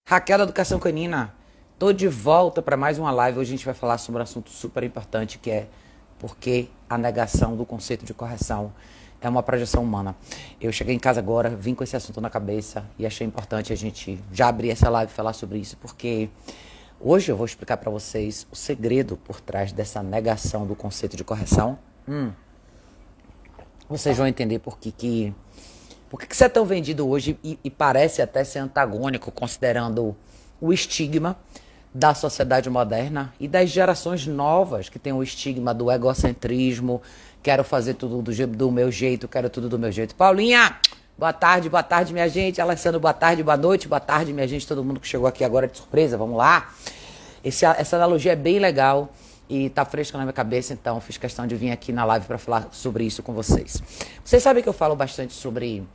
Raquel da Educação Canina, tô de volta para mais uma live. Hoje a gente vai falar sobre um assunto super importante que é por que a negação do conceito de correção é uma projeção humana. Eu cheguei em casa agora, vim com esse assunto na cabeça e achei importante a gente já abrir essa live e falar sobre isso, porque hoje eu vou explicar para vocês o segredo por trás dessa negação do conceito de correção. Vocês vão entender por que isso é tão vendido hoje e parece até ser antagônico, considerando o estigma da sociedade moderna e das gerações novas que tem o estigma do egocentrismo, quero fazer tudo do meu jeito, quero tudo do meu jeito. Paulinha, boa tarde, minha gente. Alessandro, boa tarde, minha gente, todo mundo que chegou aqui agora de surpresa, vamos lá. Essa analogia é bem legal e tá fresca na minha cabeça, então fiz questão de vir aqui na live para falar sobre isso com vocês. Vocês sabem que eu falo bastante sobre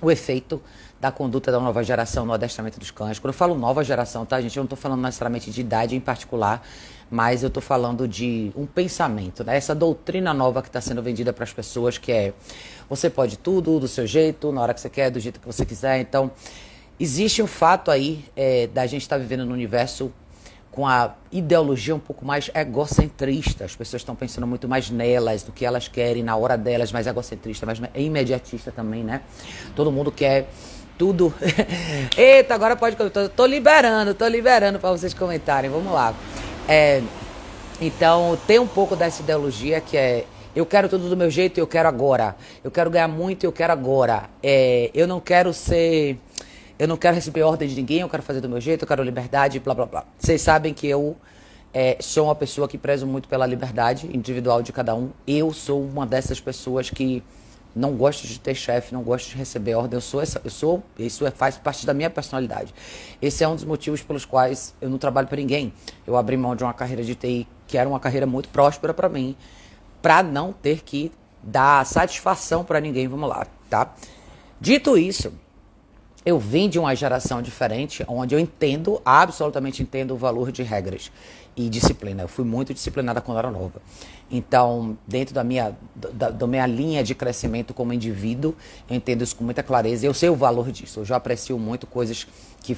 o efeito da conduta da nova geração no adestramento dos cães. Quando eu falo nova geração, tá, gente? Eu não tô falando necessariamente de idade em particular, mas eu tô falando de um pensamento, né? Essa doutrina nova que está sendo vendida para as pessoas, que é você pode tudo do seu jeito, na hora que você quer, do jeito que você quiser. Então, existe um fato aí da gente estar vivendo no universo com a ideologia um pouco mais egocentrista. As pessoas estão pensando muito mais nelas, do que elas querem, na hora delas, mais egocentrista, mais imediatista também, né? Todo mundo quer tudo. Eita, agora pode... Tô liberando para vocês comentarem, vamos lá. Então, tem um pouco dessa ideologia que é eu quero tudo do meu jeito e eu quero agora. Eu quero ganhar muito e eu quero agora. Eu não quero receber ordem de ninguém, eu quero fazer do meu jeito, eu quero liberdade, blá, blá, blá. Vocês sabem que eu sou uma pessoa que prezo muito pela liberdade individual de cada um. Eu sou uma dessas pessoas que não gosto de ter chefe, não gosto de receber ordem. Isso faz parte da minha personalidade. Esse é um dos motivos pelos quais eu não trabalho para ninguém. Eu abri mão de uma carreira de TI, que era uma carreira muito próspera para mim, para não ter que dar satisfação para ninguém. Vamos lá, tá? Dito isso, eu vim de uma geração diferente, onde eu absolutamente entendo o valor de regras e disciplina. Eu fui muito disciplinada quando era nova. Então, dentro da minha linha de crescimento como indivíduo, eu entendo isso com muita clareza e eu sei o valor disso. Eu já aprecio muito coisas que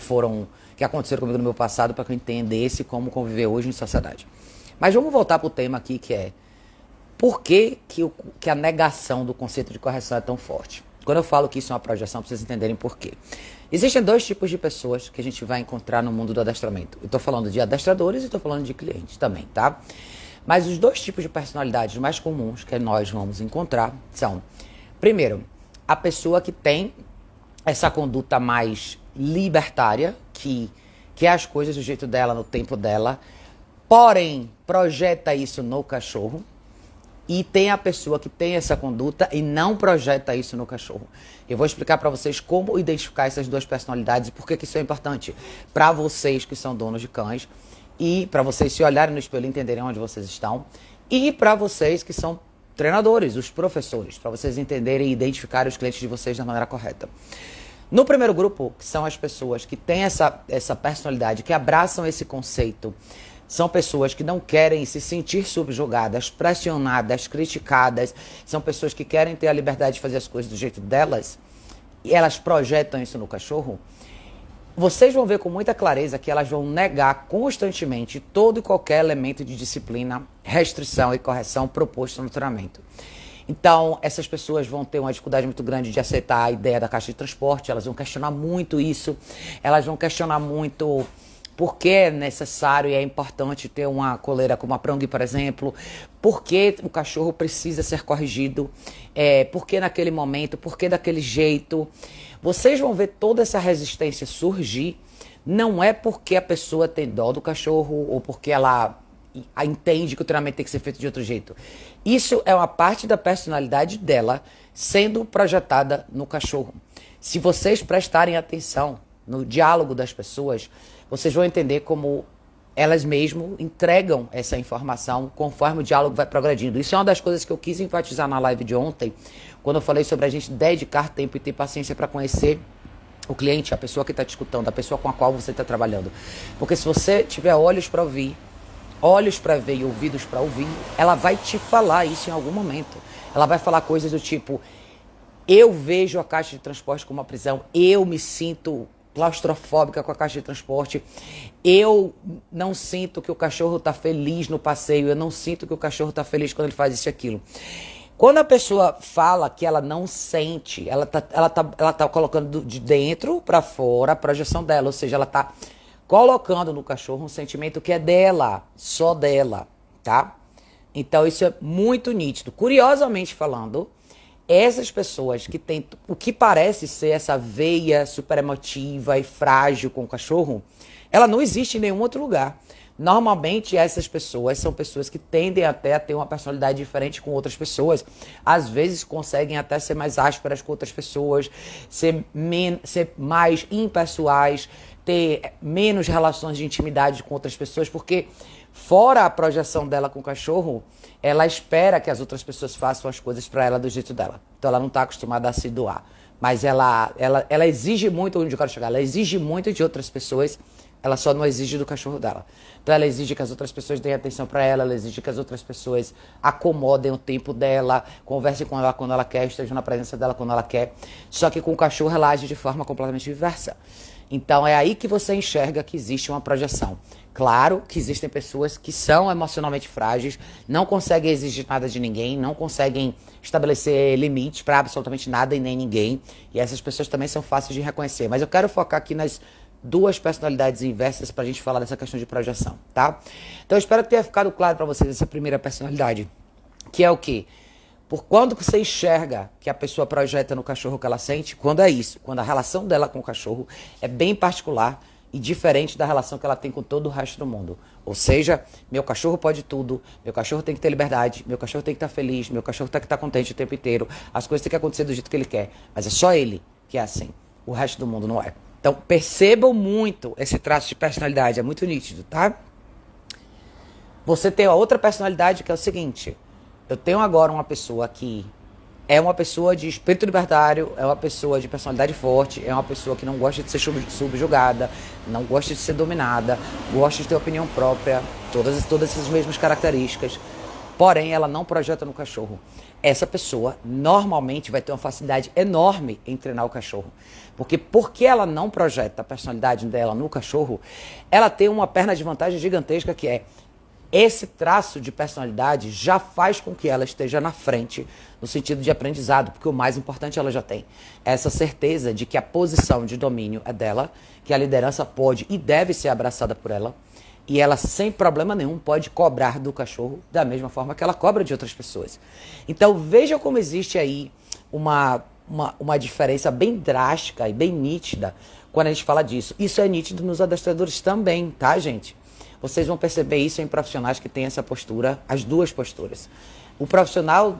aconteceram comigo no meu passado para que eu entendesse como conviver hoje em sociedade. Mas vamos voltar para o tema aqui, que é por que a negação do conceito de correção é tão forte? Quando eu falo que isso é uma projeção, pra vocês entenderem por quê. Existem dois tipos de pessoas que a gente vai encontrar no mundo do adestramento. Eu tô falando de adestradores e tô falando de clientes também, tá? Mas os dois tipos de personalidades mais comuns que nós vamos encontrar são, primeiro, a pessoa que tem essa conduta mais libertária, que quer as coisas do jeito dela, no tempo dela, porém projeta isso no cachorro. E tem a pessoa que tem essa conduta e não projeta isso no cachorro. Eu vou explicar para vocês como identificar essas duas personalidades e por que isso é importante para vocês que são donos de cães e para vocês se olharem no espelho e entenderem onde vocês estão e para vocês que são treinadores, os professores, para vocês entenderem e identificarem os clientes de vocês da maneira correta. No primeiro grupo, que são as pessoas que têm essa personalidade, que abraçam esse conceito, são pessoas que não querem se sentir subjugadas, pressionadas, criticadas. São pessoas que querem ter a liberdade de fazer as coisas do jeito delas. E elas projetam isso no cachorro. Vocês vão ver com muita clareza que elas vão negar constantemente todo e qualquer elemento de disciplina, restrição e correção proposto no treinamento. Então, essas pessoas vão ter uma dificuldade muito grande de aceitar a ideia da caixa de transporte. Elas vão questionar muito isso. Elas vão questionar muito por que é necessário e é importante ter uma coleira como a Prong, por exemplo. Por que o cachorro precisa ser corrigido. Por que naquele momento, por que daquele jeito. Vocês vão ver toda essa resistência surgir. Não é porque a pessoa tem dó do cachorro ou porque ela entende que o treinamento tem que ser feito de outro jeito. Isso é uma parte da personalidade dela sendo projetada no cachorro. Se vocês prestarem atenção no diálogo das pessoas, vocês vão entender como elas mesmo entregam essa informação conforme o diálogo vai progredindo. Isso é uma das coisas que eu quis enfatizar na live de ontem, quando eu falei sobre a gente dedicar tempo e ter paciência para conhecer o cliente, a pessoa que está te escutando, a pessoa com a qual você está trabalhando. Porque se você tiver olhos para ouvir, olhos para ver e ouvidos para ouvir, ela vai te falar isso em algum momento. Ela vai falar coisas do tipo: eu vejo a caixa de transporte como uma prisão, eu me sinto claustrofóbica com a caixa de transporte. Eu não sinto que o cachorro está feliz no passeio. Eu não sinto que o cachorro está feliz quando ele faz isso e aquilo. Quando a pessoa fala que ela não sente, ela tá colocando de dentro para fora a projeção dela. Ou seja, ela tá colocando no cachorro um sentimento que é dela, só dela, tá? Então isso é muito nítido. Curiosamente falando, essas pessoas que têm o que parece ser essa veia super emotiva e frágil com o cachorro, ela não existe em nenhum outro lugar. Normalmente essas pessoas são pessoas que tendem até a ter uma personalidade diferente com outras pessoas. Às vezes conseguem até ser mais ásperas com outras pessoas, ser mais impessoais, ter menos relações de intimidade com outras pessoas, porque fora a projeção dela com o cachorro, ela espera que as outras pessoas façam as coisas para ela do jeito dela. Então ela não está acostumada a se doar. Mas ela exige muito, onde eu quero chegar, ela exige muito de outras pessoas, ela só não exige do cachorro dela. Então ela exige que as outras pessoas deem atenção para ela, ela exige que as outras pessoas acomodem o tempo dela, conversem com ela quando ela quer, estejam na presença dela quando ela quer. Só que com o cachorro ela age de forma completamente inversa. Então é aí que você enxerga que existe uma projeção. Claro que existem pessoas que são emocionalmente frágeis, não conseguem exigir nada de ninguém, não conseguem estabelecer limites para absolutamente nada e nem ninguém. E essas pessoas também são fáceis de reconhecer. Mas eu quero focar aqui nas duas personalidades inversas para a gente falar dessa questão de projeção, tá? Então eu espero que tenha ficado claro para vocês essa primeira personalidade, que é o quê? Por quando você enxerga que a pessoa projeta no cachorro que ela sente, quando é isso, quando a relação dela com o cachorro é bem particular e diferente da relação que ela tem com todo o resto do mundo. Ou seja, meu cachorro pode tudo, meu cachorro tem que ter liberdade, meu cachorro tem que estar feliz, meu cachorro tem que estar contente o tempo inteiro, as coisas têm que acontecer do jeito que ele quer, mas é só ele que é assim, o resto do mundo não é. Então percebam muito esse traço de personalidade, é muito nítido, tá? Você tem a outra personalidade que é o seguinte: eu tenho agora uma pessoa que é uma pessoa de espírito libertário, é uma pessoa de personalidade forte, é uma pessoa que não gosta de ser subjugada, não gosta de ser dominada, gosta de ter opinião própria, todas essas mesmas características. Porém, ela não projeta no cachorro. Essa pessoa normalmente vai ter uma facilidade enorme em treinar o cachorro. Porque ela não projeta a personalidade dela no cachorro, ela tem uma perna de vantagem gigantesca, que é esse traço de personalidade já faz com que ela esteja na frente no sentido de aprendizado, porque o mais importante ela já tem. Essa certeza de que a posição de domínio é dela, que a liderança pode e deve ser abraçada por ela, e ela sem problema nenhum pode cobrar do cachorro da mesma forma que ela cobra de outras pessoas. Então veja como existe aí uma diferença bem drástica e bem nítida quando a gente fala disso. Isso é nítido nos adestradores também, tá, gente? Vocês vão perceber isso em profissionais que têm essa postura, as duas posturas. O profissional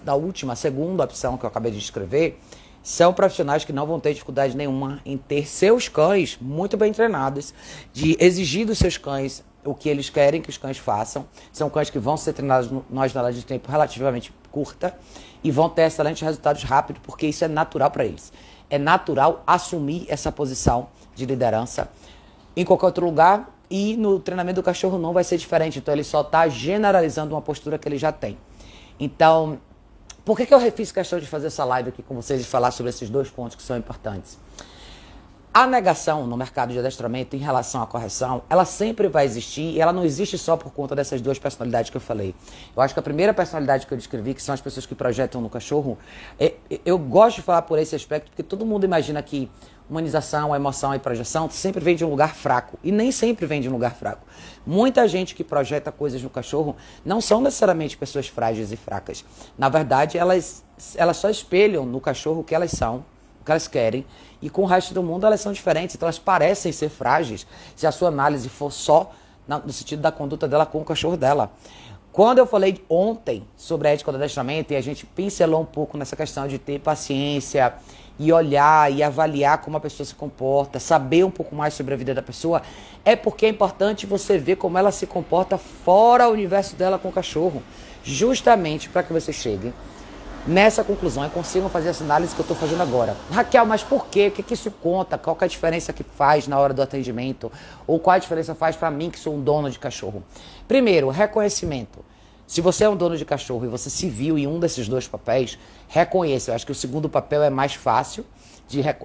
da última, segunda opção que eu acabei de descrever, são profissionais que não vão ter dificuldade nenhuma em ter seus cães muito bem treinados, de exigir dos seus cães o que eles querem que os cães façam. São cães que vão ser treinados numa janela de tempo relativamente curta e vão ter excelentes resultados rápidos, porque isso é natural para eles. É natural assumir essa posição de liderança em qualquer outro lugar, e no treinamento do cachorro não vai ser diferente. Então ele só está generalizando uma postura que ele já tem. Então, por que eu fiz questão de fazer essa live aqui com vocês e falar sobre esses dois pontos que são importantes? A negação no mercado de adestramento em relação à correção, ela sempre vai existir, e ela não existe só por conta dessas duas personalidades que eu falei. Eu acho que a primeira personalidade que eu descrevi, que são as pessoas que projetam no cachorro, eu gosto de falar por esse aspecto, porque todo mundo imagina que humanização, emoção e projeção sempre vem de um lugar fraco, e nem sempre vem de um lugar fraco. Muita gente que projeta coisas no cachorro não são necessariamente pessoas frágeis e fracas. Na verdade, elas só espelham no cachorro o que elas são, o que elas querem, e com o resto do mundo elas são diferentes, então elas parecem ser frágeis se a sua análise for só no sentido da conduta dela com o cachorro dela. Quando eu falei ontem sobre a ética do adestramento, e a gente pincelou um pouco nessa questão de ter paciência e olhar e avaliar como a pessoa se comporta, saber um pouco mais sobre a vida da pessoa, é porque é importante você ver como ela se comporta fora do universo dela com o cachorro, justamente para que você chegue nessa conclusão e consigam fazer essa análise que eu estou fazendo agora. Raquel, mas por quê? O que isso conta? Qual que é a diferença que faz na hora do atendimento? Ou qual a diferença faz para mim que sou um dono de cachorro? Primeiro, reconhecimento. Se você é um dono de cachorro e você se viu em um desses dois papéis, reconheça. Eu acho que o segundo papel é mais fácil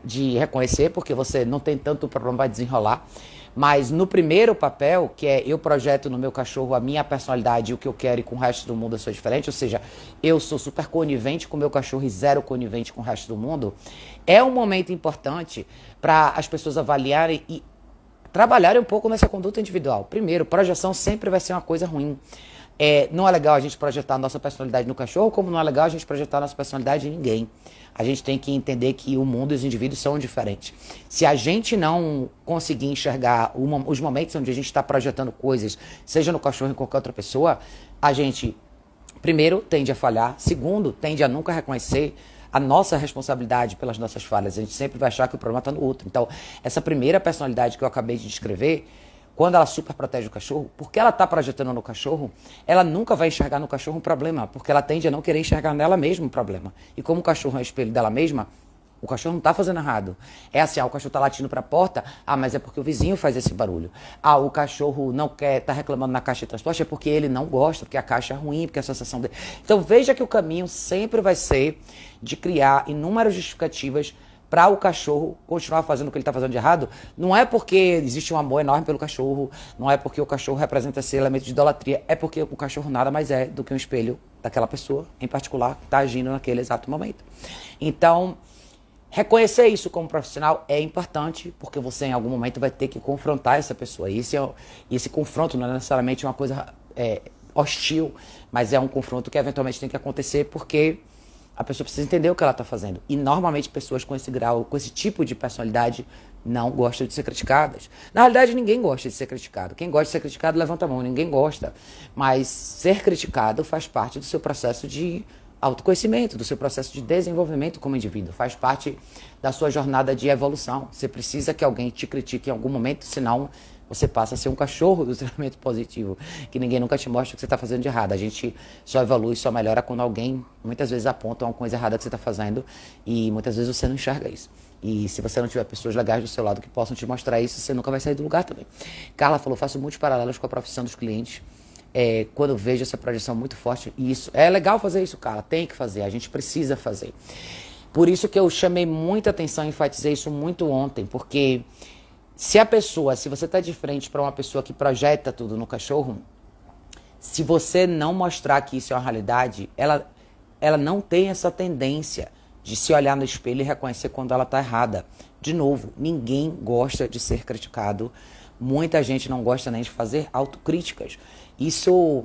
de reconhecer, porque você não tem tanto problema para desenrolar. Mas no primeiro papel, que é eu projeto no meu cachorro a minha personalidade e o que eu quero, e com o resto do mundo eu sou diferente, ou seja, eu sou super conivente com o meu cachorro e zero conivente com o resto do mundo, é um momento importante para as pessoas avaliarem e trabalharem um pouco nessa conduta individual. Primeiro, projeção sempre vai ser uma coisa ruim. Não é legal a gente projetar a nossa personalidade no cachorro, como não é legal a gente projetar a nossa personalidade em ninguém. A gente tem que entender que o mundo e os indivíduos são diferentes. Se a gente não conseguir enxergar os momentos onde a gente está projetando coisas, seja no cachorro ou em qualquer outra pessoa, a gente, primeiro, tende a falhar. Segundo, tende a nunca reconhecer a nossa responsabilidade pelas nossas falhas. A gente sempre vai achar que o problema está no outro. Então, essa primeira personalidade que eu acabei de descrever, quando ela super protege o cachorro, porque ela está projetando no cachorro, ela nunca vai enxergar no cachorro um problema, porque ela tende a não querer enxergar nela mesma um problema. E como o cachorro é o espelho dela mesma, o cachorro não está fazendo errado. É assim, o cachorro está latindo para a porta, mas é porque o vizinho faz esse barulho. O cachorro não quer, está reclamando na caixa de transporte, é porque ele não gosta, porque a caixa é ruim, porque a sensação dele... Então veja que o caminho sempre vai ser de criar inúmeras justificativas para o cachorro continuar fazendo o que ele está fazendo de errado. Não é porque existe um amor enorme pelo cachorro, não é porque o cachorro representa esse elemento de idolatria, é porque o cachorro nada mais é do que um espelho daquela pessoa, em particular, que está agindo naquele exato momento. Então, reconhecer isso como profissional é importante, porque você em algum momento vai ter que confrontar essa pessoa. E esse confronto não é necessariamente uma coisa hostil, mas é um confronto que eventualmente tem que acontecer, porque a pessoa precisa entender o que ela está fazendo. E normalmente pessoas com esse grau, com esse tipo de personalidade, não gostam de ser criticadas. Na realidade, ninguém gosta de ser criticado. Quem gosta de ser criticado, levanta a mão. Ninguém gosta. Mas ser criticado faz parte do seu processo de autoconhecimento, do seu processo de desenvolvimento como indivíduo. Faz parte da sua jornada de evolução. Você precisa que alguém te critique em algum momento, senão você passa a ser um cachorro do treinamento positivo, que ninguém nunca te mostra o que você está fazendo de errado. A gente só evolui, só melhora quando alguém, muitas vezes, aponta uma coisa errada que você está fazendo e muitas vezes você não enxerga isso. E se você não tiver pessoas legais do seu lado que possam te mostrar isso, você nunca vai sair do lugar também. Carla falou, faço muitos paralelos com a profissão dos clientes. Quando eu vejo essa projeção muito forte, e isso é legal fazer isso, Carla, tem que fazer, a gente precisa fazer. Por isso que eu chamei muita atenção e enfatizei isso muito ontem, porque se você está de frente para uma pessoa que projeta tudo no cachorro, se você não mostrar que isso é uma realidade, ela não tem essa tendência de se olhar no espelho e reconhecer quando ela está errada. De novo, ninguém gosta de ser criticado. Muita gente não gosta nem de fazer autocríticas. Isso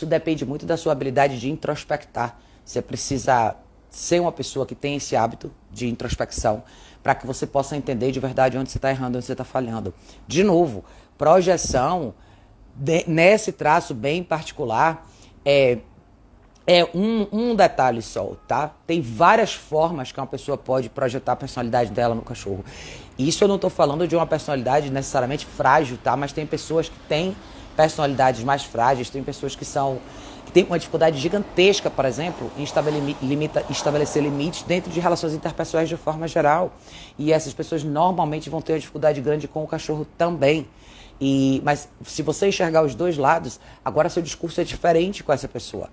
depende muito da sua habilidade de introspectar. Você precisa ser uma pessoa que tem esse hábito de introspecção para que você possa entender de verdade onde você está errando, onde você está falhando. De novo, projeção, nesse traço bem particular, é um detalhe só, tá? Tem várias formas que uma pessoa pode projetar a personalidade dela no cachorro. Isso eu não estou falando de uma personalidade necessariamente frágil, tá? Mas tem pessoas que têm personalidades mais frágeis, tem pessoas que têm uma dificuldade gigantesca, por exemplo, em estabelecer limites dentro de relações interpessoais de forma geral. E essas pessoas normalmente vão ter uma dificuldade grande com o cachorro também. Mas se você enxergar os dois lados, agora seu discurso é diferente com essa pessoa.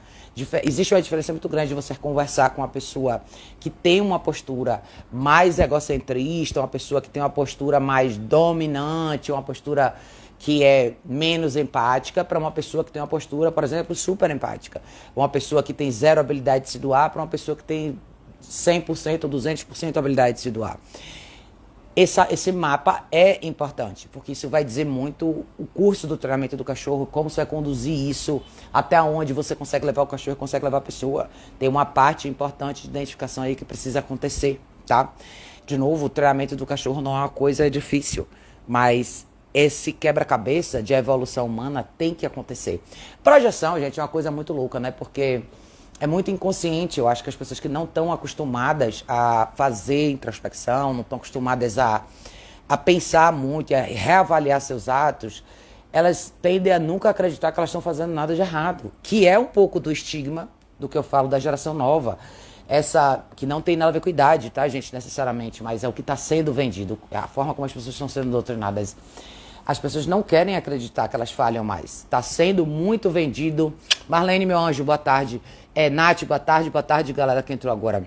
Existe uma diferença muito grande de você conversar com uma pessoa que tem uma postura mais egocentrista, uma pessoa que tem uma postura mais dominante, uma postura que é menos empática, para uma pessoa que tem uma postura, por exemplo, super empática. Uma pessoa que tem zero habilidade de se doar para uma pessoa que tem 100% ou 200% habilidade de se doar. Esse mapa é importante, porque isso vai dizer muito o curso do treinamento do cachorro, como você vai conduzir isso, até onde você consegue levar o cachorro, consegue levar a pessoa. Tem uma parte importante de identificação aí que precisa acontecer, tá? De novo, o treinamento do cachorro não é uma coisa difícil, mas esse quebra-cabeça de evolução humana tem que acontecer. Projeção, gente, é uma coisa muito louca, né? Porque é muito inconsciente. Eu acho que as pessoas que não estão acostumadas a fazer introspecção, não estão acostumadas a pensar muito, a reavaliar seus atos, elas tendem a nunca acreditar que elas estão fazendo nada de errado, que é um pouco do estigma do que eu falo da geração nova. Essa que não tem nada a ver com idade, tá, gente, necessariamente, mas é o que está sendo vendido, é a forma como as pessoas estão sendo doutrinadas. As pessoas não querem acreditar que elas falham mais. Está sendo muito vendido. Marlene, meu anjo, boa tarde. Nath, boa tarde, galera que entrou agora.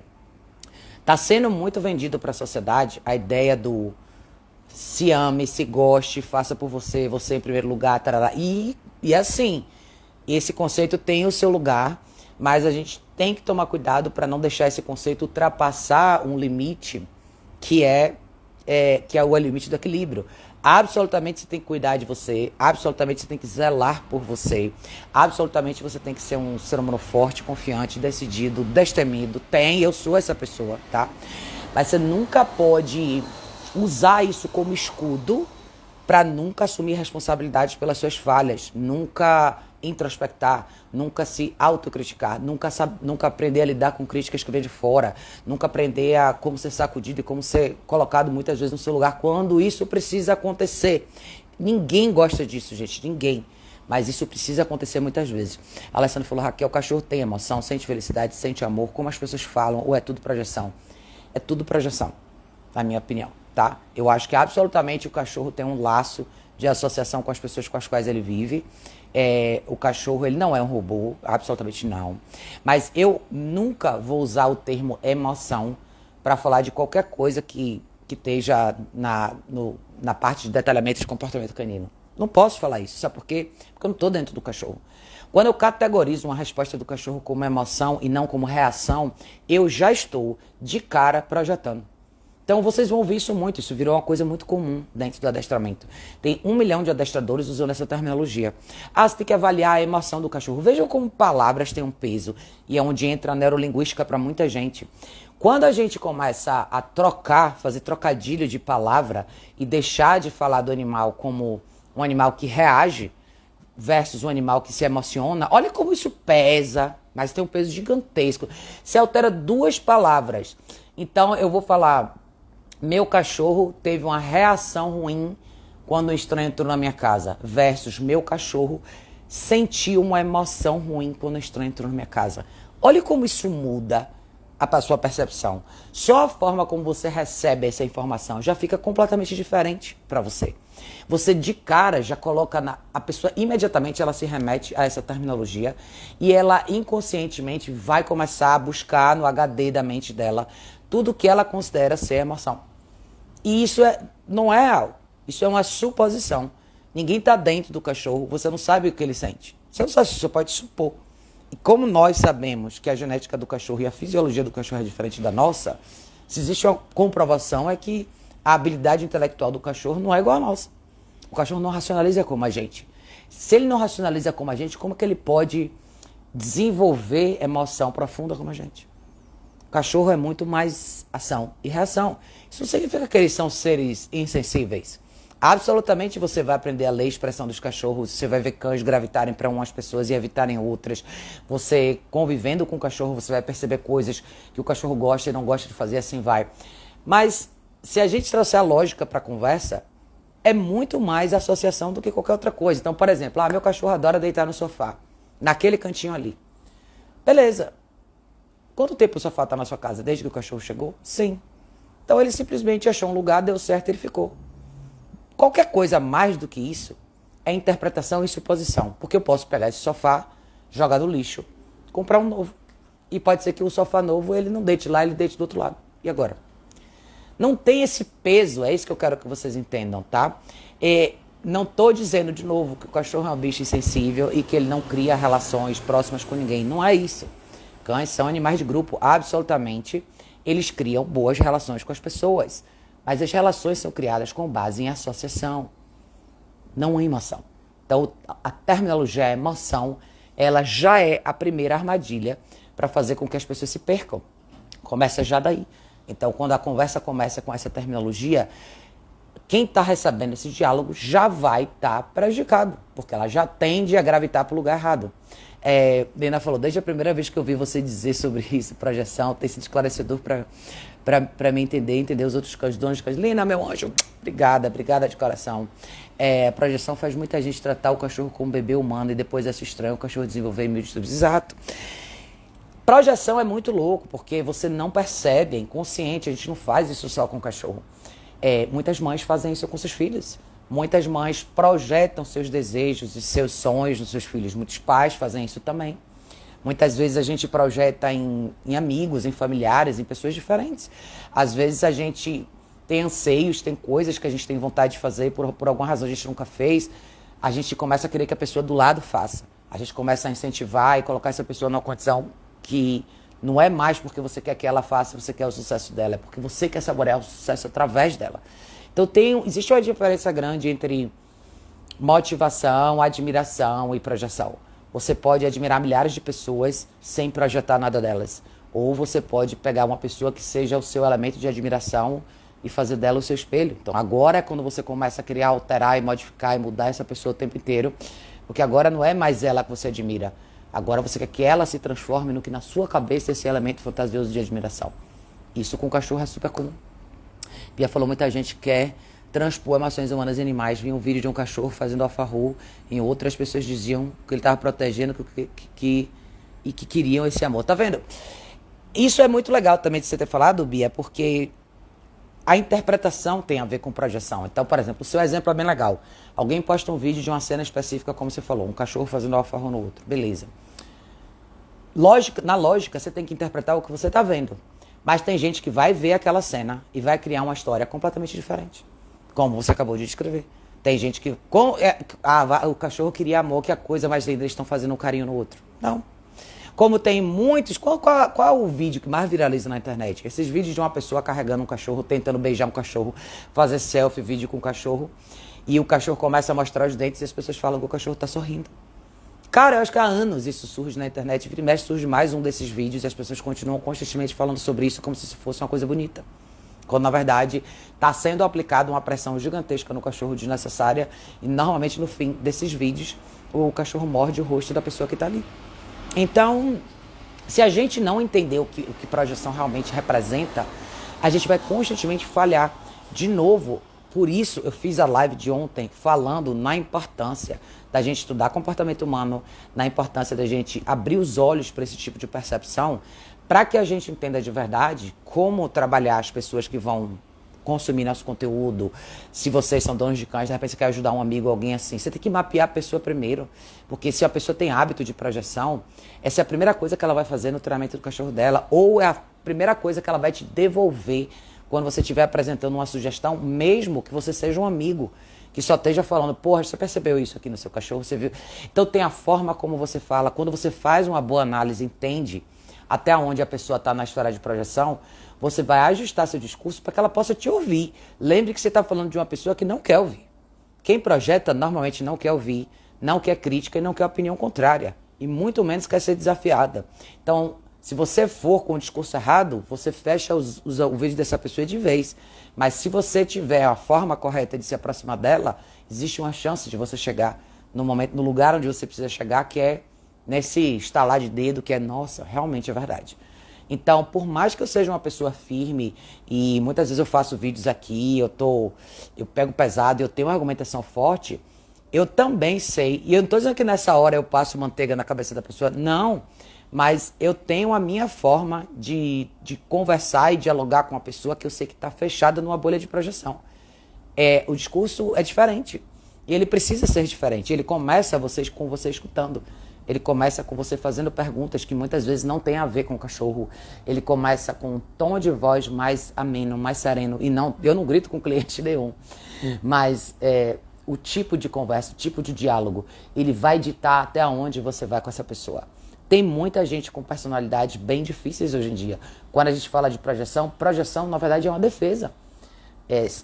Tá sendo muito vendido para a sociedade a ideia do se ame, se goste, faça por você, você em primeiro lugar, tarará. E assim, esse conceito tem o seu lugar, mas a gente tem que tomar cuidado para não deixar esse conceito ultrapassar um limite que é o limite do equilíbrio. Absolutamente você tem que cuidar de você, absolutamente você tem que zelar por você, absolutamente você tem que ser um ser humano forte, confiante, decidido, destemido. Eu sou essa pessoa, tá? Mas você nunca pode usar isso como escudo para nunca assumir responsabilidade pelas suas falhas, nunca introspectar, nunca se autocriticar, nunca aprender a lidar com críticas que vêm de fora, nunca aprender a como ser sacudido e como ser colocado muitas vezes no seu lugar quando isso precisa acontecer. Ninguém gosta disso, gente, ninguém. Mas isso precisa acontecer muitas vezes. A Alessandra falou, Raquel, o cachorro tem emoção, sente felicidade, sente amor, como as pessoas falam, ou é tudo projeção? É tudo projeção, na minha opinião, tá? Eu acho que absolutamente o cachorro tem um laço de associação com as pessoas com as quais ele vive. O cachorro, ele não é um robô, absolutamente não. Mas eu nunca vou usar o termo emoção para falar de qualquer coisa que esteja na parte de detalhamento de comportamento canino. Não posso falar isso, sabe por quê? Porque eu não estou dentro do cachorro. Quando eu categorizo uma resposta do cachorro como emoção e não como reação, eu já estou de cara projetando. Então vocês vão ouvir isso muito, isso virou uma coisa muito comum dentro do adestramento. Tem 1 milhão de adestradores usando essa terminologia. Você tem que avaliar a emoção do cachorro. Vejam como palavras têm um peso e é onde entra a neurolinguística para muita gente. Quando a gente começa a trocar, fazer trocadilho de palavra e deixar de falar do animal como um animal que reage versus um animal que se emociona, olha como isso pesa, mas tem um peso gigantesco. Se altera 2 palavras. Então eu vou falar... Meu cachorro teve uma reação ruim quando o estranho entrou na minha casa, versus meu cachorro sentiu uma emoção ruim quando o estranho entrou na minha casa. Olha como isso muda a sua percepção. Só a forma como você recebe essa informação já fica completamente diferente para você. Você de cara já coloca a pessoa imediatamente ela se remete a essa terminologia e ela inconscientemente vai começar a buscar no HD da mente dela tudo que ela considera ser emoção. E isso não é real. Isso é uma suposição. Ninguém está dentro do cachorro, você não sabe o que ele sente. Você não sabe, você pode supor. E como nós sabemos que a genética do cachorro e a fisiologia do cachorro é diferente da nossa, se existe uma comprovação é que a habilidade intelectual do cachorro não é igual à nossa. O cachorro não racionaliza como a gente. Se ele não racionaliza como a gente, como que ele pode desenvolver emoção profunda como a gente? O cachorro é muito mais ação e reação. Isso não significa que eles são seres insensíveis. Absolutamente você vai aprender a ler a expressão dos cachorros, você vai ver cães gravitarem para umas pessoas e evitarem outras. Você, convivendo com o cachorro, você vai perceber coisas que o cachorro gosta e não gosta de fazer, assim vai. Mas, se a gente trouxer a lógica para a conversa, é muito mais associação do que qualquer outra coisa. Então, por exemplo, meu cachorro adora deitar no sofá, naquele cantinho ali. Beleza. Quanto tempo o sofá está na sua casa? Desde que o cachorro chegou? Sim. Então ele simplesmente achou um lugar, deu certo e ele ficou. Qualquer coisa mais do que isso é interpretação e suposição. Porque eu posso pegar esse sofá, jogar no lixo, comprar um novo. E pode ser que o sofá novo ele não deite lá, ele deite do outro lado. E agora? Não tem esse peso, é isso que eu quero que vocês entendam, tá? Não estou dizendo de novo que o cachorro é um bicho insensível e que ele não cria relações próximas com ninguém. Não é isso. Cães são animais de grupo, absolutamente. Eles criam boas relações com as pessoas. Mas as relações são criadas com base em associação, não em emoção. Então, a terminologia emoção, ela já é a primeira armadilha para fazer com que as pessoas se percam. Começa já daí. Então, quando a conversa começa com essa terminologia, quem está recebendo esse diálogo já vai estar prejudicado, porque ela já tende a gravitar para o lugar errado. Lena falou, desde a primeira vez que eu vi você dizer sobre isso, projeção, tem sido esclarecedor para mim entender os outros cães, donos de cães. Lena, meu anjo, obrigada de coração. A projeção faz muita gente tratar o cachorro como um bebê humano e depois acha estranho o cachorro desenvolver mil distúrbios. Exato. Projeção é muito louco, porque você não percebe, é inconsciente, a gente não faz isso só com o cachorro. Muitas mães fazem isso com seus filhos. Muitas mães projetam seus desejos e seus sonhos nos seus filhos. Muitos pais fazem isso também. Muitas vezes a gente projeta em amigos, em familiares, em pessoas diferentes. Às vezes a gente tem anseios, tem coisas que a gente tem vontade de fazer, por alguma razão a gente nunca fez. A gente começa a querer que a pessoa do lado faça. A gente começa a incentivar e colocar essa pessoa numa condição que não é mais porque você quer que ela faça, você quer o sucesso dela, é porque você quer saborear o sucesso através dela. Então existe uma diferença grande entre motivação, admiração e projeção. Você pode admirar milhares de pessoas sem projetar nada delas. Ou você pode pegar uma pessoa que seja o seu elemento de admiração e fazer dela o seu espelho. Então agora é quando você começa a criar, alterar e modificar e mudar essa pessoa o tempo inteiro. Porque agora não é mais ela que você admira. Agora você quer que ela se transforme no que na sua cabeça é esse elemento fantasioso de admiração. Isso com o cachorro é super comum. Pia falou, muita gente quer transpor emoções humanas em animais. Vi um vídeo de um cachorro fazendo alfarrou, em outras pessoas diziam que ele estava protegendo e que queriam esse amor. Tá vendo? Isso é muito legal também de você ter falado, Bia, porque a interpretação tem a ver com projeção. Então, por exemplo, o seu exemplo é bem legal. Alguém posta um vídeo de uma cena específica, como você falou, um cachorro fazendo alfarrão no outro. Beleza. Na lógica, você tem que interpretar o que você está vendo. Mas tem gente que vai ver aquela cena e vai criar uma história completamente diferente. Como você acabou de descrever. Tem gente que... o cachorro queria amor, que a coisa mais linda, eles estão fazendo um carinho no outro. Não. Como tem muitos... Qual é o vídeo que mais viraliza na internet? Esses vídeos de uma pessoa carregando um cachorro, tentando beijar um cachorro, fazer selfie, vídeo com o cachorro, e o cachorro começa a mostrar os dentes e as pessoas falam que o cachorro está sorrindo. Cara, eu acho que há anos isso surge na internet. Vira e mexe, surge mais um desses vídeos e as pessoas continuam constantemente falando sobre isso como se isso fosse uma coisa bonita. Quando, na verdade, está sendo aplicada uma pressão gigantesca no cachorro desnecessária e, normalmente, no fim desses vídeos, o cachorro morde o rosto da pessoa que está ali. Então, se a gente não entender o que projeção realmente representa, a gente vai constantemente falhar. De novo, por isso eu fiz a live de ontem falando na importância da gente estudar comportamento humano, na importância da gente abrir os olhos para esse tipo de percepção, para que a gente entenda de verdade como trabalhar as pessoas que vão consumir nosso conteúdo. Se vocês são donos de cães, de repente você quer ajudar um amigo, alguém assim, você tem que mapear a pessoa primeiro. Porque se a pessoa tem hábito de projeção, essa é a primeira coisa que ela vai fazer no treinamento do cachorro dela, ou é a primeira coisa que ela vai te devolver quando você estiver apresentando uma sugestão, mesmo que você seja um amigo que só esteja falando, porra, você percebeu isso aqui no seu cachorro, você viu? Então tem a forma como você fala. Quando você faz uma boa análise, entende até onde a pessoa está na esfera de projeção, você vai ajustar seu discurso para que ela possa te ouvir. Lembre que você está falando de uma pessoa que não quer ouvir. Quem projeta normalmente não quer ouvir, não quer crítica e não quer opinião contrária. E muito menos quer ser desafiada. Então, se você for com o discurso errado, você fecha o vídeo dessa pessoa de vez. Mas se você tiver a forma correta de se aproximar dela, existe uma chance de você chegar no lugar onde você precisa chegar, que é nesse estalar de dedo, que é, nossa, realmente é verdade. Então, por mais que eu seja uma pessoa firme, e muitas vezes eu faço vídeos aqui, eu pego pesado, eu tenho uma argumentação forte, eu também sei, e eu não estou dizendo que nessa hora eu passo manteiga na cabeça da pessoa, não, mas eu tenho a minha forma de conversar e dialogar com uma pessoa que eu sei que está fechada numa bolha de projeção. O discurso é diferente, e ele precisa ser diferente, ele começa com você escutando. Ele começa com você fazendo perguntas que muitas vezes não tem a ver com o cachorro. Ele começa com um tom de voz mais ameno, mais sereno. E não, eu não grito com cliente nenhum. Mas o tipo de conversa, o tipo de diálogo, ele vai ditar até onde você vai com essa pessoa. Tem muita gente com personalidades bem difíceis hoje em dia. Quando a gente fala de projeção na verdade é uma defesa.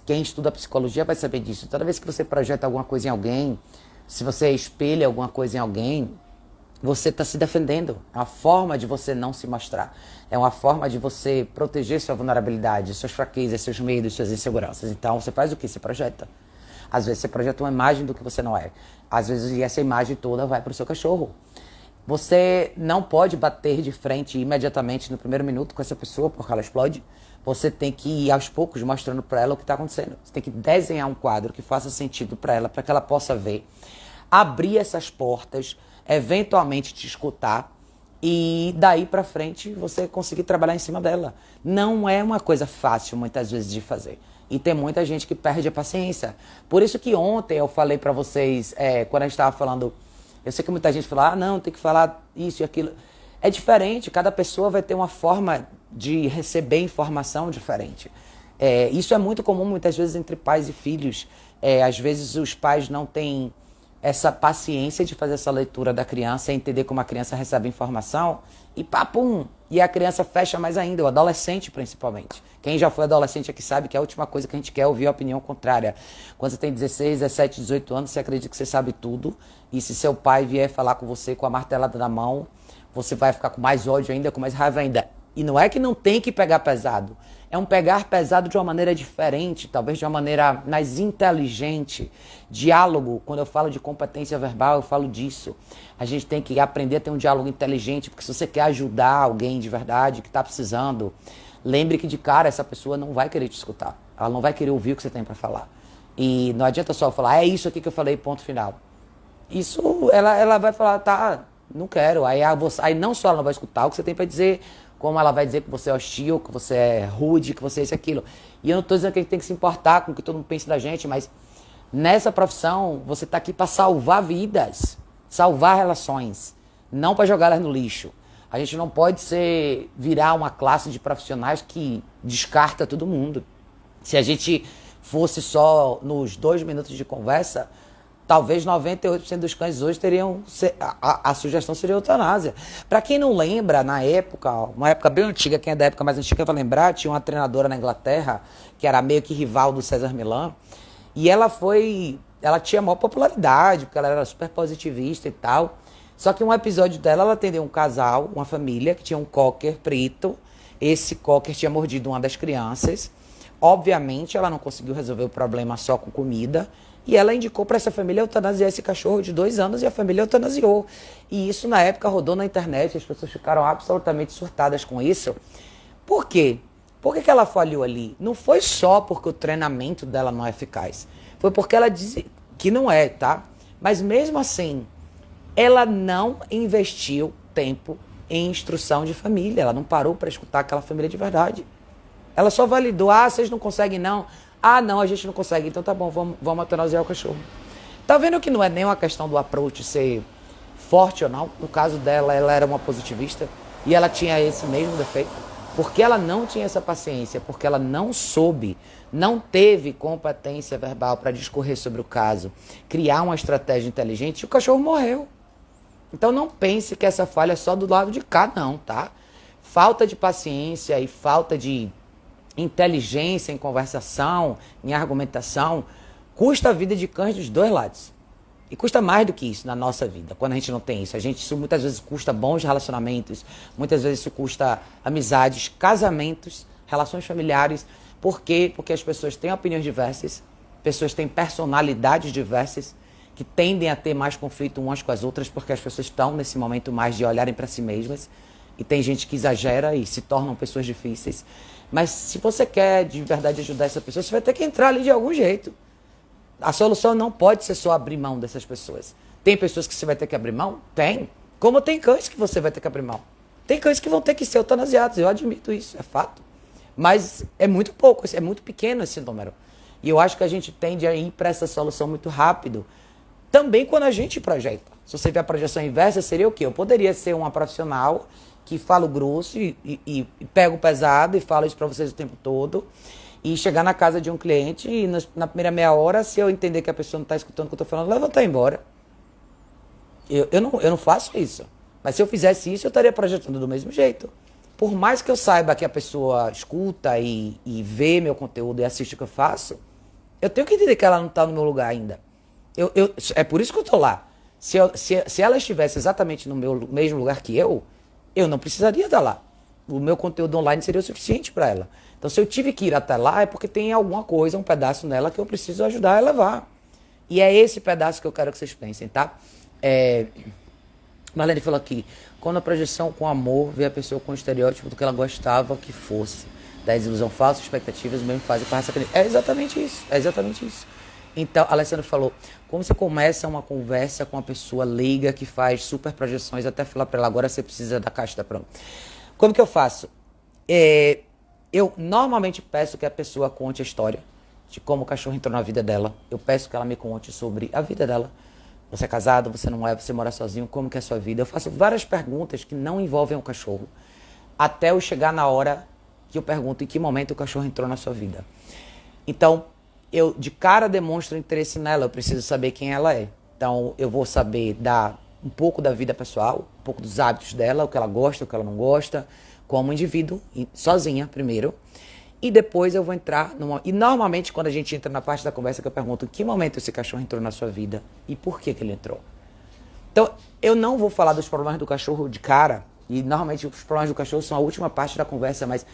Quem estuda psicologia vai saber disso. Toda vez que você projeta alguma coisa em alguém, se você espelha alguma coisa em alguém, você está se defendendo. É uma forma de você não se mostrar. É uma forma de você proteger sua vulnerabilidade, suas fraquezas, seus medos, suas inseguranças. Então, você faz o quê? Você projeta. Às vezes, você projeta uma imagem do que você não é. Às vezes, essa imagem toda vai para o seu cachorro. Você não pode bater de frente imediatamente no primeiro minuto com essa pessoa, porque ela explode. Você tem que ir aos poucos mostrando para ela o que está acontecendo. Você tem que desenhar um quadro que faça sentido para ela, para que ela possa ver. Abrir essas portas, eventualmente te escutar e daí pra frente você conseguir trabalhar em cima dela. Não é uma coisa fácil muitas vezes de fazer. E tem muita gente que perde a paciência. Por isso que ontem eu falei pra vocês, quando a gente estava falando, eu sei que muita gente fala, não, tem que falar isso e aquilo. É diferente, cada pessoa vai ter uma forma de receber informação diferente. Isso é muito comum muitas vezes entre pais e filhos. Às vezes os pais não têm essa paciência de fazer essa leitura da criança, entender como a criança recebe informação e papum! E a criança fecha mais ainda, o adolescente principalmente. Quem já foi adolescente aqui sabe que a última coisa que a gente quer é ouvir a opinião contrária. Quando você tem 16, 17, 18 anos, você acredita que você sabe tudo. E se seu pai vier falar com você com a martelada na mão, você vai ficar com mais ódio ainda, com mais raiva ainda. E não é que não tem que pegar pesado. É um pegar pesado de uma maneira diferente, talvez de uma maneira mais inteligente. Diálogo, quando eu falo de competência verbal, eu falo disso. A gente tem que aprender a ter um diálogo inteligente, porque se você quer ajudar alguém de verdade que está precisando, lembre que de cara essa pessoa não vai querer te escutar. Ela não vai querer ouvir o que você tem para falar. E não adianta só falar, é isso aqui que eu falei, ponto final. Isso, ela vai falar, tá, não quero. Aí não só ela não vai escutar o que você tem para dizer, como ela vai dizer que você é hostil, que você é rude, que você é isso e aquilo. E eu não estou dizendo que a gente tem que se importar com o que todo mundo pensa da gente, mas nessa profissão você está aqui para salvar vidas, salvar relações, não para jogá-las no lixo. A gente não pode virar uma classe de profissionais que descarta todo mundo. Se a gente fosse só nos 2 minutos de conversa, talvez 98% dos cães hoje teriam... A sugestão seria eutanásia. Para quem não lembra, na época, uma época bem antiga, quem é da época mais antiga vai lembrar, tinha uma treinadora na Inglaterra, que era meio que rival do César Millan, e ela tinha maior popularidade, porque ela era super positivista e tal. Só que um episódio dela, ela atendeu um casal, uma família, que tinha um cocker preto. Esse cocker tinha mordido uma das crianças. Obviamente, ela não conseguiu resolver o problema só com comida. E ela indicou para essa família eutanasiar esse cachorro de 2 anos e a família eutanasiou. E isso, na época, rodou na internet. As pessoas ficaram absolutamente surtadas com isso. Por quê? Por que ela falhou ali? Não foi só porque o treinamento dela não é eficaz. Foi porque ela disse que não é, tá? Mas mesmo assim, ela não investiu tempo em instrução de família. Ela não parou para escutar aquela família de verdade. Ela só validou. Ah, vocês não conseguem não? Ah, não, a gente não consegue. Então tá bom, vamos eutanasiar o cachorro. Tá vendo que não é nem uma questão do approach ser forte ou não? No caso dela, ela era uma positivista e ela tinha esse mesmo defeito. Porque ela não tinha essa paciência, porque ela não soube, não teve competência verbal para discorrer sobre o caso, criar uma estratégia inteligente, e o cachorro morreu. Então não pense que essa falha é só do lado de cá, não, tá? Falta de paciência e falta de inteligência em conversação, em argumentação, custa a vida de cães dos 2 lados. E custa mais do que isso na nossa vida, quando a gente não tem isso. Isso muitas vezes custa bons relacionamentos, muitas vezes isso custa amizades, casamentos, relações familiares. Por quê? Porque as pessoas têm opiniões diversas, pessoas têm personalidades diversas, que tendem a ter mais conflito umas com as outras, porque as pessoas estão nesse momento mais de olharem para si mesmas. E tem gente que exagera e se tornam pessoas difíceis. Mas se você quer de verdade ajudar essa pessoa, você vai ter que entrar ali de algum jeito. A solução não pode ser só abrir mão dessas pessoas. Tem pessoas que você vai ter que abrir mão? Tem. Como tem cães que você vai ter que abrir mão. Tem cães que vão ter que ser eutanasiados, eu admito isso, é fato. Mas é muito pouco, é muito pequeno esse número. E eu acho que a gente tende a ir para essa solução muito rápido. Também quando a gente projeta. Se você vê a projeção inversa, seria o quê? Eu poderia ser uma profissional que falo grosso e pego pesado e falo isso para vocês o tempo todo. E chegar na casa de um cliente e na primeira meia hora, se eu entender que a pessoa não está escutando o que eu estou falando, levantar e ir embora. Eu não faço isso. Mas se eu fizesse isso, eu estaria projetando do mesmo jeito. Por mais que eu saiba que a pessoa escuta e vê meu conteúdo e assiste o que eu faço, eu tenho que entender que ela não está no meu lugar ainda. É por isso que eu estou lá. Se ela estivesse exatamente no meu mesmo lugar que eu não precisaria estar lá. O meu conteúdo online seria o suficiente para ela. Então, se eu tive que ir até lá, é porque tem alguma coisa, um pedaço nela que eu preciso ajudar a levar. E é esse pedaço que eu quero que vocês pensem, tá? Marlene falou aqui, quando a projeção com amor vê a pessoa com o estereótipo do que ela gostava que fosse, da desilusão falsa, expectativas, mesmo fazem para essa... É exatamente isso. Então, a Alessandra falou, como você começa uma conversa com uma pessoa leiga que faz super projeções, até falar para ela, agora você precisa da caixa da pronta. Como que eu faço? Eu normalmente peço que a pessoa conte a história de como o cachorro entrou na vida dela. Eu peço que ela me conte sobre a vida dela. Você é casado, você não é, você mora sozinho, como que é a sua vida? Eu faço várias perguntas que não envolvem o cachorro, até eu chegar na hora que eu pergunto em que momento o cachorro entrou na sua vida. Então, eu de cara demonstro interesse nela, eu preciso saber quem ela é. Então, eu vou saber dar um pouco da vida pessoal, um pouco dos hábitos dela, o que ela gosta, o que ela não gosta, como indivíduo, sozinha primeiro. E depois eu vou entrar numa... E normalmente quando a gente entra na parte da conversa que eu pergunto em que momento esse cachorro entrou na sua vida e por que ele entrou. Então, eu não vou falar dos problemas do cachorro de cara, e normalmente os problemas do cachorro são a última parte da conversa, mas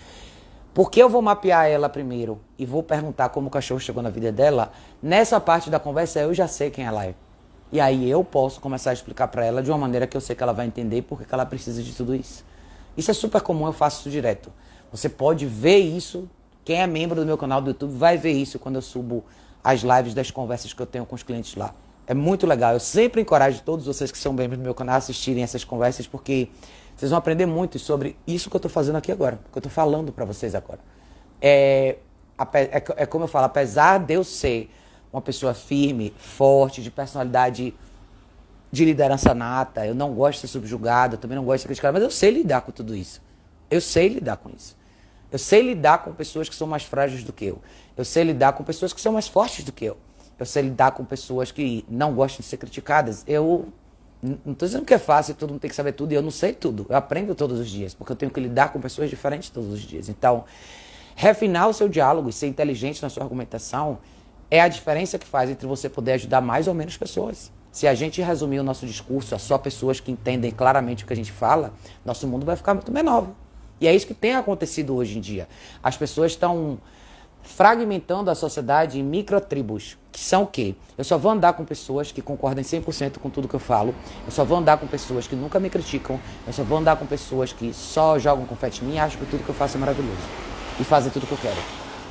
porque eu vou mapear ela primeiro e vou perguntar como o cachorro chegou na vida dela, nessa parte da conversa eu já sei quem ela é. E aí eu posso começar a explicar para ela de uma maneira que eu sei que ela vai entender porque que ela precisa de tudo isso. Isso é super comum, eu faço isso direto. Você pode ver isso, quem é membro do meu canal do YouTube vai ver isso quando eu subo as lives das conversas que eu tenho com os clientes lá. É muito legal, eu sempre encorajo todos vocês que são membros do meu canal a assistirem essas conversas porque vocês vão aprender muito sobre isso que eu estou fazendo aqui agora, que eu estou falando para vocês agora. É como eu falo, apesar de eu ser uma pessoa firme, forte, de personalidade de liderança nata, eu não gosto de ser subjugado, eu também não gosto de ser criticado, mas eu sei lidar com tudo isso. Eu sei lidar com isso. Eu sei lidar com pessoas que são mais frágeis do que eu. Eu sei lidar com pessoas que são mais fortes do que eu. Eu sei lidar com pessoas que não gostam de ser criticadas. Eu não estou dizendo que é fácil, todo mundo tem que saber tudo, e eu não sei tudo. Eu aprendo todos os dias, porque eu tenho que lidar com pessoas diferentes todos os dias. Então, refinar o seu diálogo e ser inteligente na sua argumentação é a diferença que faz entre você poder ajudar mais ou menos pessoas. Se a gente resumir o nosso discurso a só pessoas que entendem claramente o que a gente fala, nosso mundo vai ficar muito menor. E é isso que tem acontecido hoje em dia. As pessoas estão fragmentando a sociedade em microtribos, que são o quê? Eu só vou andar com pessoas que concordem 100% com tudo que eu falo, eu só vou andar com pessoas que nunca me criticam, eu só vou andar com pessoas que só jogam confete em mim e acham que tudo que eu faço é maravilhoso. E fazem tudo que eu quero.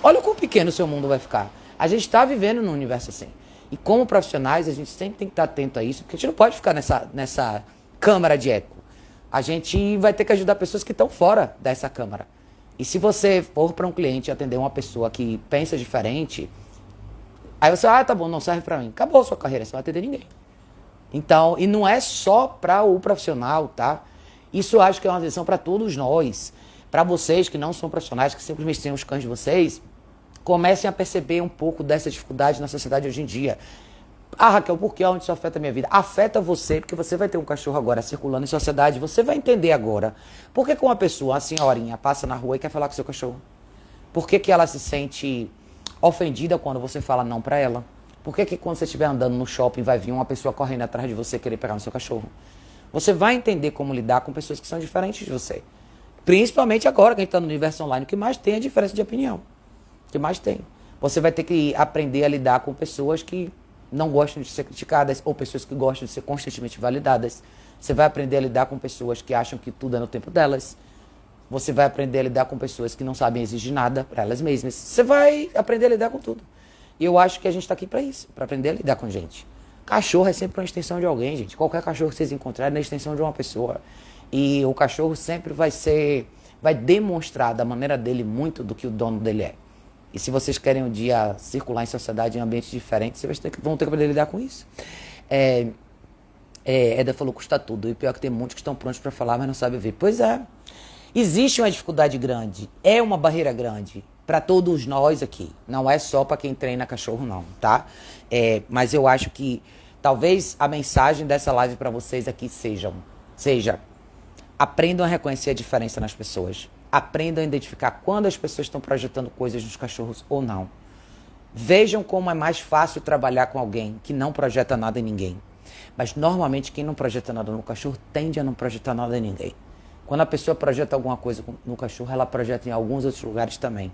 Olha o quão pequeno o seu mundo vai ficar. A gente está vivendo num universo assim. E como profissionais, a gente sempre tem que estar atento a isso, porque a gente não pode ficar nessa câmara de eco. A gente vai ter que ajudar pessoas que estão fora dessa câmara. E se você for para um cliente atender uma pessoa que pensa diferente, aí você, tá bom, não serve para mim. Acabou a sua carreira, você não vai atender ninguém. Então, e não é só para o profissional, tá? Isso eu acho que é uma lição para todos nós. Para vocês que não são profissionais, que simplesmente têm os cães de vocês, comecem a perceber um pouco dessa dificuldade na sociedade hoje em dia. Ah, Raquel, por que? Onde isso afeta a minha vida? Afeta você, porque você vai ter um cachorro agora circulando em sociedade, você vai entender agora. Por que uma pessoa, uma senhorinha, passa na rua e quer falar com seu cachorro? Por que ela se sente ofendida quando você fala não pra ela? Por que quando você estiver andando no shopping vai vir uma pessoa correndo atrás de você querer pegar no seu cachorro? Você vai entender como lidar com pessoas que são diferentes de você. Principalmente agora que a gente está no universo online, o que mais tem é diferença de opinião. O que mais tem. Você vai ter que aprender a lidar com pessoas que não gostam de ser criticadas ou pessoas que gostam de ser constantemente validadas. Você vai aprender a lidar com pessoas que acham que tudo é no tempo delas. Você vai aprender a lidar com pessoas que não sabem exigir nada para elas mesmas. Você vai aprender a lidar com tudo. E eu acho que a gente está aqui para isso, para aprender a lidar com gente. Cachorro é sempre uma extensão de alguém, gente. Qualquer cachorro que vocês encontrarem é uma extensão de uma pessoa. E o cachorro sempre vai demonstrar da maneira dele muito do que o dono dele é. E se vocês querem um dia circular em sociedade, em ambientes diferentes, vocês vão ter que aprender a lidar com isso. Eda falou, custa tudo. E pior que tem muitos que estão prontos para falar, mas não sabem ver. Pois é. Existe uma dificuldade grande. É uma barreira grande para todos nós aqui. Não é só para quem treina cachorro, não, tá? Mas eu acho que talvez a mensagem dessa live para vocês aqui seja aprendam a reconhecer a diferença nas pessoas. Aprendam a identificar quando as pessoas estão projetando coisas nos cachorros ou não. Vejam como é mais fácil trabalhar com alguém que não projeta nada em ninguém. Mas normalmente quem não projeta nada no cachorro tende a não projetar nada em ninguém. Quando a pessoa projeta alguma coisa no cachorro, ela projeta em alguns outros lugares também.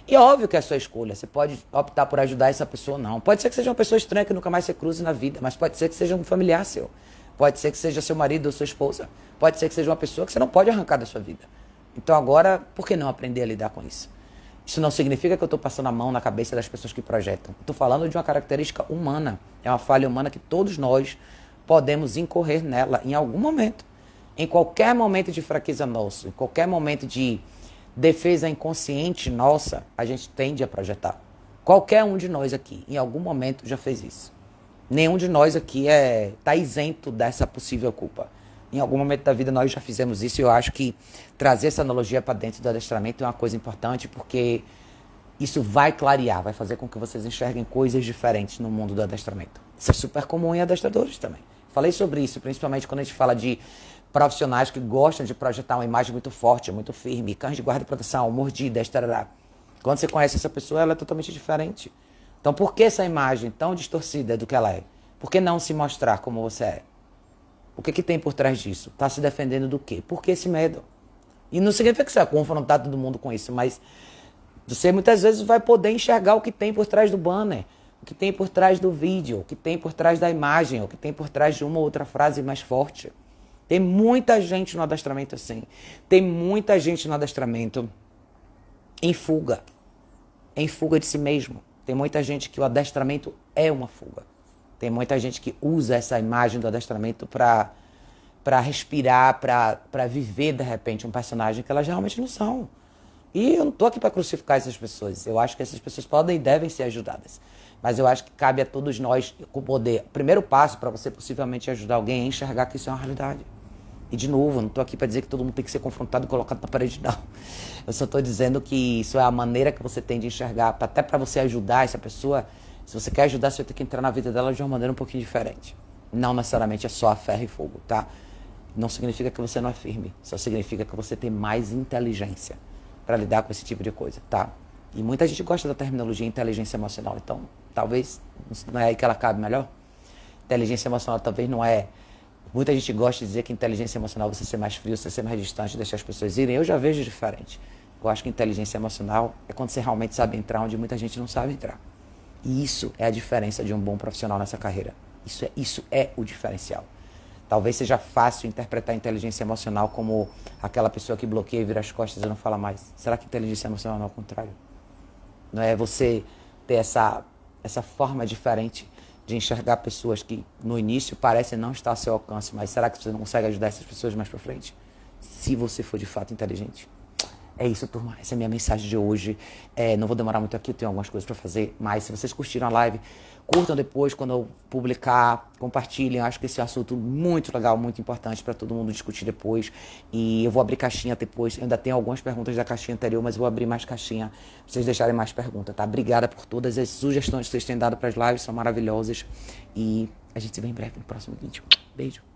E é óbvio que é a sua escolha. Você pode optar por ajudar essa pessoa ou não. Pode ser que seja uma pessoa estranha que nunca mais você cruze na vida, mas pode ser que seja um familiar seu. Pode ser que seja seu marido ou sua esposa. Pode ser que seja uma pessoa que você não pode arrancar da sua vida. Então agora, por que não aprender a lidar com isso? Isso não significa que eu estou passando a mão na cabeça das pessoas que projetam. Estou falando de uma característica humana. É uma falha humana que todos nós podemos incorrer nela em algum momento. Em qualquer momento de fraqueza nosso, em qualquer momento de defesa inconsciente nossa, a gente tende a projetar. Qualquer um de nós aqui, em algum momento, já fez isso. Nenhum de nós aqui tá isento dessa possível culpa. Em algum momento da vida nós já fizemos isso e eu acho que trazer essa analogia para dentro do adestramento é uma coisa importante porque isso vai clarear, vai fazer com que vocês enxerguem coisas diferentes no mundo do adestramento. Isso é super comum em adestradores também. Falei sobre isso, principalmente quando a gente fala de profissionais que gostam de projetar uma imagem muito forte, muito firme, cães de guarda e proteção, mordidas, tarará. Quando você conhece essa pessoa, ela é totalmente diferente. Então, por que essa imagem tão distorcida do que ela é? Por que não se mostrar como você é? O que tem por trás disso? Tá se defendendo do quê? Por que esse medo? E não significa que você vai confrontar todo mundo com isso, mas você muitas vezes vai poder enxergar o que tem por trás do banner, o que tem por trás do vídeo, o que tem por trás da imagem, o que tem por trás de uma ou outra frase mais forte. Tem muita gente no adestramento assim. Tem muita gente no adestramento em fuga de si mesmo. Tem muita gente que o adestramento é uma fuga. Tem muita gente que usa essa imagem do adestramento para respirar, para viver, de repente, um personagem que elas realmente não são. E eu não estou aqui para crucificar essas pessoas. Eu acho que essas pessoas podem e devem ser ajudadas. Mas eu acho que cabe a todos nós com o poder. O primeiro passo para você possivelmente ajudar alguém é enxergar que isso é uma realidade. E, de novo, eu não estou aqui para dizer que todo mundo tem que ser confrontado e colocado na parede, não. Eu só estou dizendo que isso é a maneira que você tem de enxergar, até para você ajudar essa pessoa. Se você quer ajudar, você vai ter que entrar na vida dela de uma maneira um pouquinho diferente. Não necessariamente é só a ferro e fogo, tá? Não significa que você não é firme. Só significa que você tem mais inteligência para lidar com esse tipo de coisa, tá? E muita gente gosta da terminologia inteligência emocional. Então, talvez não é aí que ela cabe melhor. Inteligência emocional talvez não é... Muita gente gosta de dizer que inteligência emocional é você ser mais frio, você ser mais distante, deixar as pessoas irem. Eu já vejo diferente. Eu acho que inteligência emocional é quando você realmente sabe entrar onde muita gente não sabe entrar. E isso é a diferença de um bom profissional nessa carreira. Isso é o diferencial. Talvez seja fácil interpretar a inteligência emocional como aquela pessoa que bloqueia e vira as costas e não fala mais. Será que inteligência emocional não é o contrário? Não é você ter essa forma diferente de enxergar pessoas que no início parecem não estar ao seu alcance, mas será que você não consegue ajudar essas pessoas mais pra frente? Se você for de fato inteligente. É isso, turma. Essa é a minha mensagem de hoje. Não vou demorar muito aqui, eu tenho algumas coisas para fazer, mas se vocês curtiram a live, curtam depois quando eu publicar, compartilhem. Eu acho que esse é um assunto muito legal, muito importante para todo mundo discutir depois. E eu vou abrir caixinha depois. Eu ainda tenho algumas perguntas da caixinha anterior, mas eu vou abrir mais caixinha para vocês deixarem mais perguntas, tá? Obrigada por todas as sugestões que vocês têm dado para as lives, são maravilhosas. E a gente se vê em breve no próximo vídeo. Beijo.